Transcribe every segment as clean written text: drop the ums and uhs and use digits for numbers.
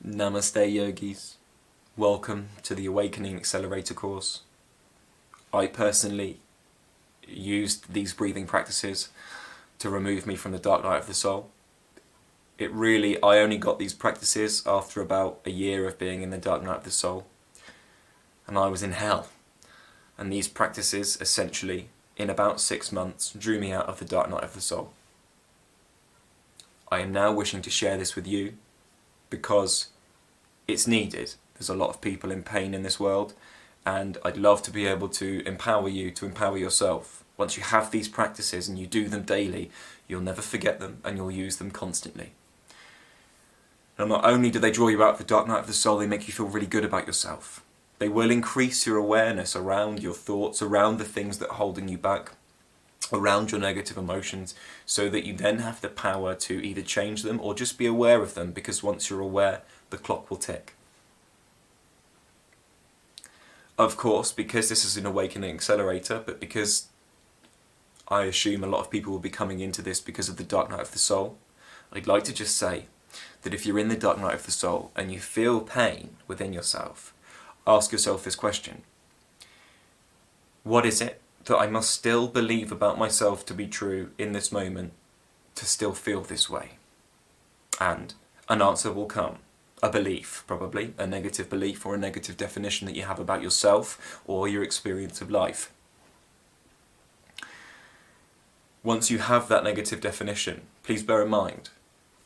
Namaste yogis, welcome to the Awakening Accelerator course. I personally used these breathing practices to remove me from the dark night of the soul. I only got these practices after about a year of being in the dark night of the soul, and I was in hell. And these practices essentially, in about 6 months, drew me out of the dark night of the soul. I am now wishing to share this with you because it's needed. There's a lot of people in pain in this world, and I'd love to be able to empower you to empower yourself. Once you have these practices and you do them daily, you'll never forget them and you'll use them constantly. And not only do they draw you out of the dark night of the soul, they make you feel really good about yourself. They will increase your awareness around your thoughts, around the things that are holding you back, around your negative emotions, so that you then have the power to either change them or just be aware of them, because once you're aware, the clock will tick. Of course, because this is an awakening accelerator, but because I assume a lot of people will be coming into this because of the dark night of the soul, I'd like to just say that if you're in the dark night of the soul and you feel pain within yourself, ask yourself this question: what is it that I must still believe about myself to be true in this moment to still feel this way? And an answer will come. A belief, probably, a negative belief or a negative definition that you have about yourself or your experience of life. Once you have that negative definition, please bear in mind,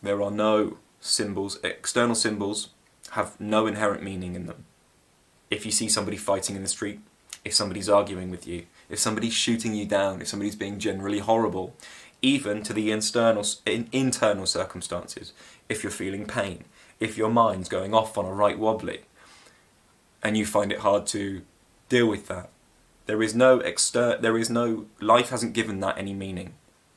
there are no symbols. External symbols have no inherent meaning in them. If you see somebody fighting in the street, if somebody's arguing with you, if somebody's shooting you down, if somebody's being generally horrible, even to the internal circumstances, if you're feeling pain, if your mind's going off on a right wobbly, and you find it hard to deal with that, life hasn't given that any meaning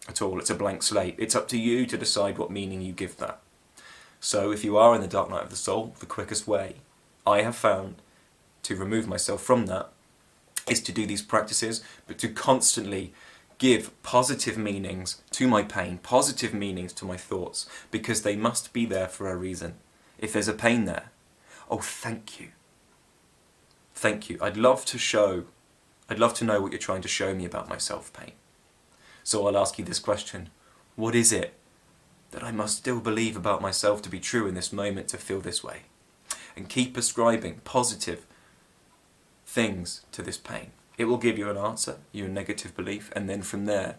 at all. It's a blank slate. It's up to you to decide what meaning you give that. So if you are in the dark night of the soul, the quickest way I have found to remove myself from that is to do these practices, but to constantly give positive meanings to my pain, positive meanings to my thoughts, because they must be there for a reason. If there's a pain there, oh, thank you. Thank you. I'd love to know what you're trying to show me about my self-pain. So I'll ask you this question: what is it that I must still believe about myself to be true in this moment to feel this way? And keep ascribing positive things to this pain. It will give you an answer, your negative belief, and then from there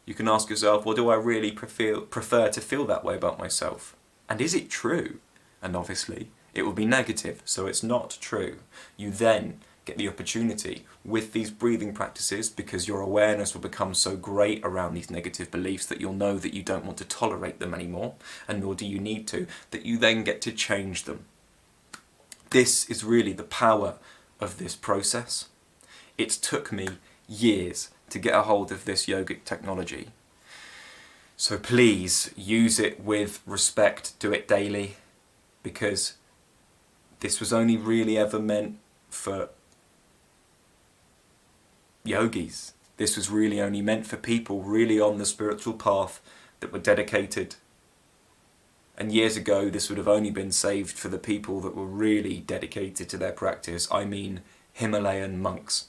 you can ask yourself, well, do I really prefer to feel that way about myself? And is it true? And obviously it will be negative, so it's not true. You then get the opportunity with these breathing practices, because your awareness will become so great around these negative beliefs that you'll know that you don't want to tolerate them anymore, and nor do you need to, that you then get to change them. This is really the power of this process. It took me years to get a hold of this yogic technology. So please use it with respect, do it daily, because this was only really ever meant for yogis. This was really only meant for people really on the spiritual path that were dedicated. And years ago, this would have only been saved for the people that were really dedicated to their practice. I mean Himalayan monks.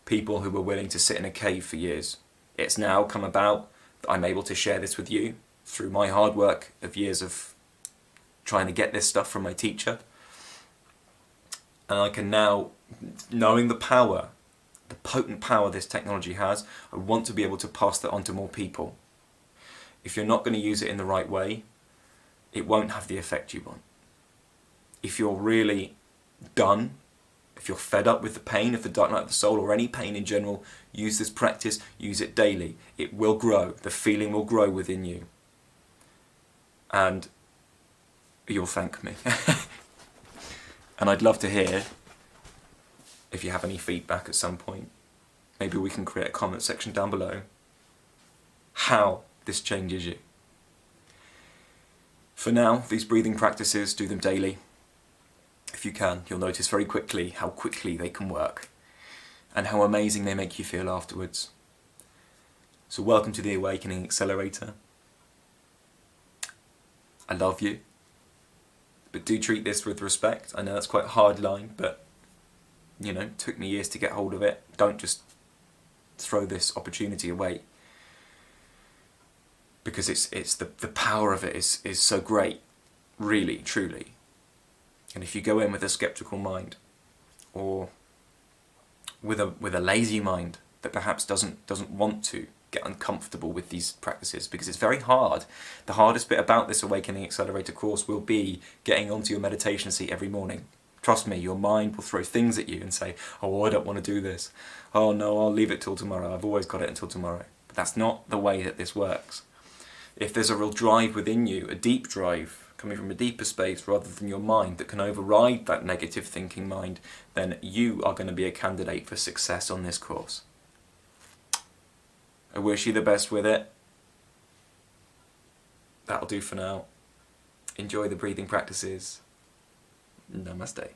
People who were willing to sit in a cave for years. It's now come about that I'm able to share this with you through my hard work of years of trying to get this stuff from my teacher. And I can now, knowing the power, the potent power this technology has, I want to be able to pass that on to more people. If you're not going to use it in the right way, it won't have the effect you want. If you're really done, if you're fed up with the pain of the dark night of the soul, or any pain in general, use this practice, use it daily. It will grow, the feeling will grow within you. And you'll thank me. And I'd love to hear if you have any feedback at some point. Maybe we can create a comment section down below how this changes you. For now, these breathing practices, do them daily. If you can, you'll notice very quickly how quickly they can work and how amazing they make you feel afterwards. So welcome to the Awakening Accelerator. I love you, But do treat this with respect. I know that's quite a hard line, but you know, it took me years to get hold of it. Don't just throw this opportunity away, because it's the power of it is so great, really, truly. And if you go in with a skeptical mind, or with a lazy mind that perhaps doesn't want to get uncomfortable with these practices, because it's very hard. The hardest bit about this Awakening Accelerator course will be getting onto your meditation seat every morning. Trust me, your mind will throw things at you and say, oh, I don't want to do this. Oh no, I'll leave it till tomorrow. I've always got it until tomorrow. But that's not the way that this works. If there's a real drive within you, a deep drive, coming from a deeper space rather than your mind, that can override that negative thinking mind, then you are going to be a candidate for success on this course. I wish you the best with it. That'll do for now. Enjoy the breathing practices. Namaste.